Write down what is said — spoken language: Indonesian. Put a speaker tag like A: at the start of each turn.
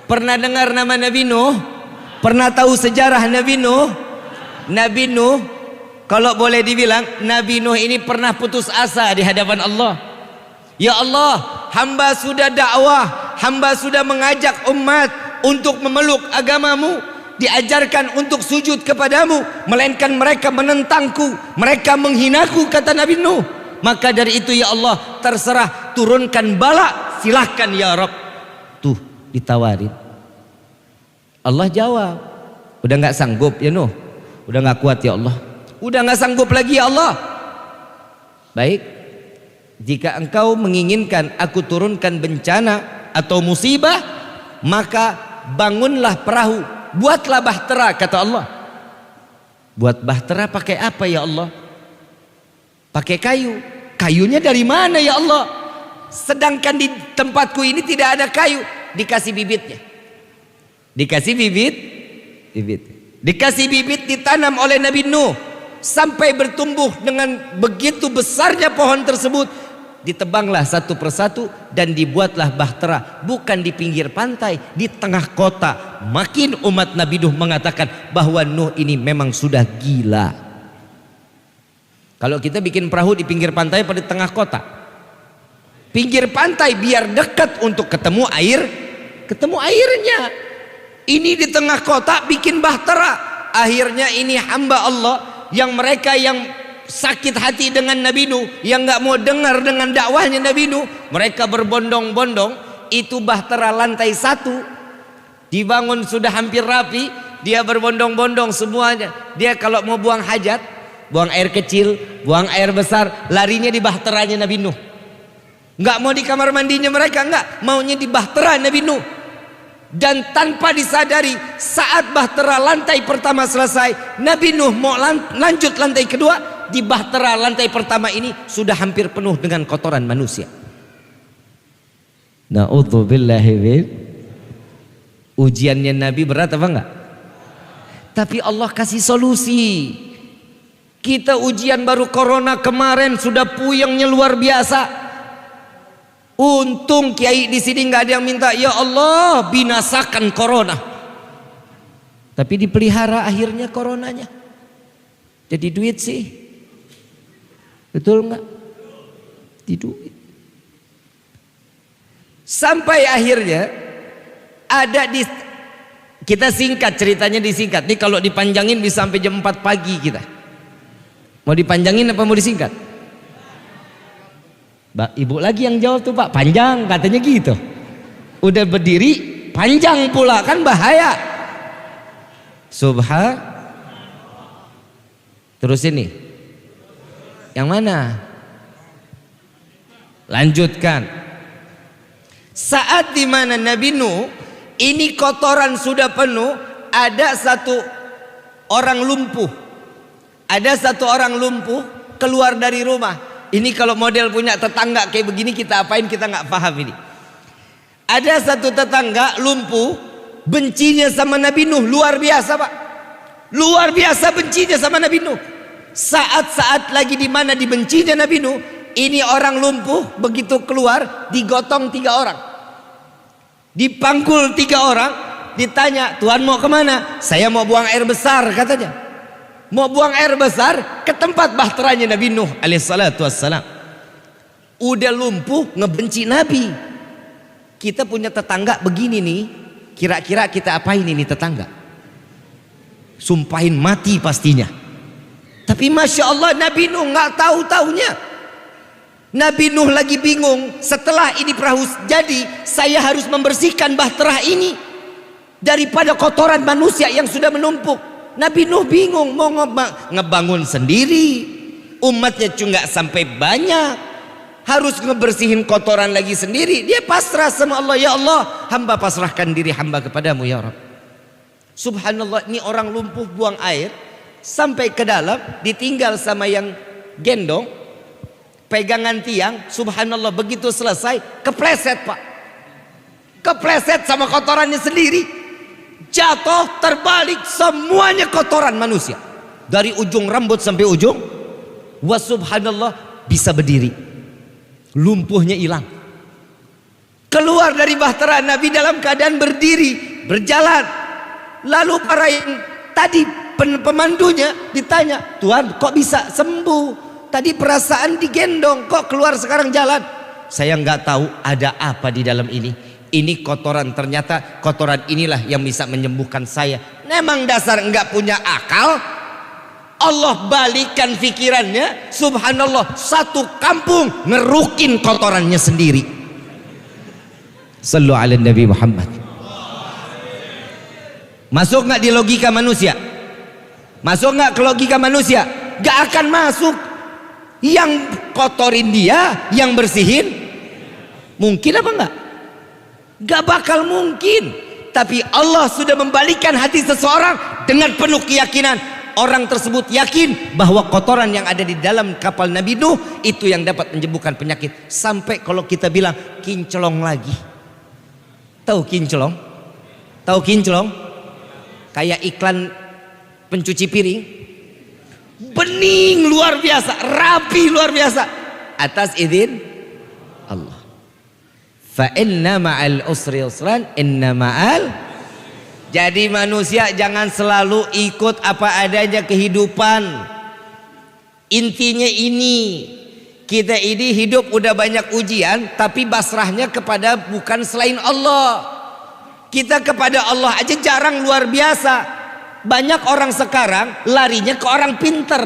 A: Pernah dengar nama Nabi Nuh? Pernah tahu sejarah Nabi Nuh? Nabi Nuh, kalau boleh dibilang, Nabi Nuh ini pernah putus asa di hadapan Allah. Ya Allah, hamba sudah dakwah, hamba sudah mengajak umat untuk memeluk agamamu, diajarkan untuk sujud kepadamu, melainkan mereka menentangku, mereka menghinaku, kata Nabi Nuh. Maka dari itu ya Allah, terserah, turunkan bala, silahkan ya Rabb. Tuh ditawarin. Allah jawab, udah nggak sanggup ya Nuh, udah nggak kuat ya Allah, udah nggak sanggup lagi ya Allah. Baik, jika engkau menginginkan aku turunkan bencana atau musibah, maka bangunlah perahu, buatlah bahtera, kata Allah. Buat bahtera pakai apa ya Allah? Pakai kayu. Kayunya dari mana ya Allah? Sedangkan di tempatku ini tidak ada kayu. Dikasih bibitnya, dikasih bibit, dikasih bibit, ditanam oleh Nabi Nuh sampai bertumbuh dengan begitu besarnya pohon tersebut. Ditebanglah satu persatu dan dibuatlah bahtera, bukan di pinggir pantai, di tengah kota. Makin umat Nabi Nuh mengatakan bahwa Nuh ini memang sudah gila. Kalau kita bikin perahu di pinggir pantai pada tengah kota, pinggir pantai biar dekat untuk ketemu air, ketemu airnya. Ini di tengah kota bikin bahtera. Akhirnya ini hamba Allah yang mereka yang sakit hati dengan Nabi Nuh, yang nggak mau dengar dengan dakwahnya Nabi Nuh, mereka berbondong-bondong. Itu bahtera lantai 1 dibangun sudah hampir rapi, dia berbondong-bondong semuanya. Dia kalau mau buang hajat, buang air kecil, buang air besar, larinya di bahteranya Nabi Nuh. Nggak mau di kamar mandinya mereka, nggak, maunya di bahtera Nabi Nuh. Dan tanpa disadari, saat bahtera lantai pertama selesai, Nabi Nuh mau lanjut lantai kedua. Di bahtera lantai pertama ini sudah hampir penuh dengan kotoran manusia. Na'udzubillahi min. Ujiannya Nabi berat apa enggak? Tapi Allah kasih solusi. Kita ujian baru corona kemarin sudah puyengnya luar biasa. Untung kiai di sini nggak ada yang minta ya Allah binasakan corona. Tapi dipelihara akhirnya coronanya. Jadi duit sih. Betul nggak? Di duit. Sampai akhirnya ada di, kita singkat ceritanya, disingkat. Nih kalau dipanjangin bisa sampai jam 4 pagi kita. Mau dipanjangin apa mau disingkat? Ibu lagi yang jawab tuh Pak, panjang katanya gitu. Udah berdiri panjang pula, kan bahaya. Terus ini yang mana? Lanjutkan. Saat dimana Nabi Nuh ini kotoran sudah penuh, ada satu orang lumpuh. Ada satu orang lumpuh keluar dari rumah. Ini kalau model punya tetangga kayak begini kita apain, kita nggak paham ini. Ada satu tetangga lumpuh, bencinya sama Nabi Nuh luar biasa Pak. Luar biasa bencinya sama Nabi Nuh. Saat-saat lagi di mana dibencinya Nabi Nuh, ini orang lumpuh begitu keluar digotong 3 orang, dipangkul 3 orang, ditanya Tuhan mau kemana? Saya mau buang air besar katanya. Mau buang air besar ke tempat bahteranya Nabi Nuh alaihissalatu wassalam. Udah lumpuh ngebenci Nabi. Kita punya tetangga begini nih, kira-kira kita apain ini tetangga? Sumpahin mati pastinya. Tapi Masya Allah Nabi Nuh nggak tahu-taunya. Nabi Nuh lagi bingung, setelah ini perahu jadi saya harus membersihkan bahtera ini daripada kotoran manusia yang sudah menumpuk. Nabi Nuh bingung mau ngebangun sendiri, umatnya cuma nggak sampai banyak, harus ngebersihin kotoran lagi sendiri. Dia pasrah sama Allah, ya Allah hamba pasrahkan diri hamba kepadamu ya Rabb. Subhanallah, ini orang lumpuh buang air sampai ke dalam, ditinggal sama yang gendong, pegangan tiang. Subhanallah, begitu selesai kepleset Pak, kepleset sama kotorannya sendiri, jatuh terbalik, semuanya kotoran manusia dari ujung rambut sampai ujung. Wa subhanallah bisa berdiri, lumpuhnya hilang, keluar dari bahtera Nabi dalam keadaan berdiri, berjalan. Lalu para yang tadi pemandunya ditanya, Tuhan kok bisa sembuh? Tadi perasaan digendong, kok keluar sekarang jalan? Saya nggak tahu ada apa di dalam ini. Ini kotoran, ternyata kotoran inilah yang bisa menyembuhkan saya. Memang dasar nggak punya akal. Allah balikan pikirannya, subhanallah, satu kampung ngerukin kotorannya sendiri. Sallu ala Nabi Muhammad. Masuk nggak di logika manusia? Masuk nggak ke logika manusia? Gak akan masuk. Yang kotorin dia, yang bersihin, mungkin apa enggak? Gak bakal mungkin. Tapi Allah sudah membalikkan hati seseorang dengan penuh keyakinan. Orang tersebut yakin bahwa kotoran yang ada di dalam kapal Nabi Nuh itu yang dapat menyembuhkan penyakit. Sampai kalau kita bilang kinclong lagi. Tahu kinclong? Tahu kinclong? Kayak iklan pencuci piring. Bening luar biasa, rapi luar biasa, atas izin Allah. Fa inna ma'al usri yusran, inna ma'al. Jadi manusia jangan selalu ikut apa adanya kehidupan. Intinya ini, kita ini hidup udah banyak ujian, tapi basrahnya kepada bukan selain Allah. Kita kepada Allah aja jarang, luar biasa. Banyak orang sekarang larinya ke orang pinter.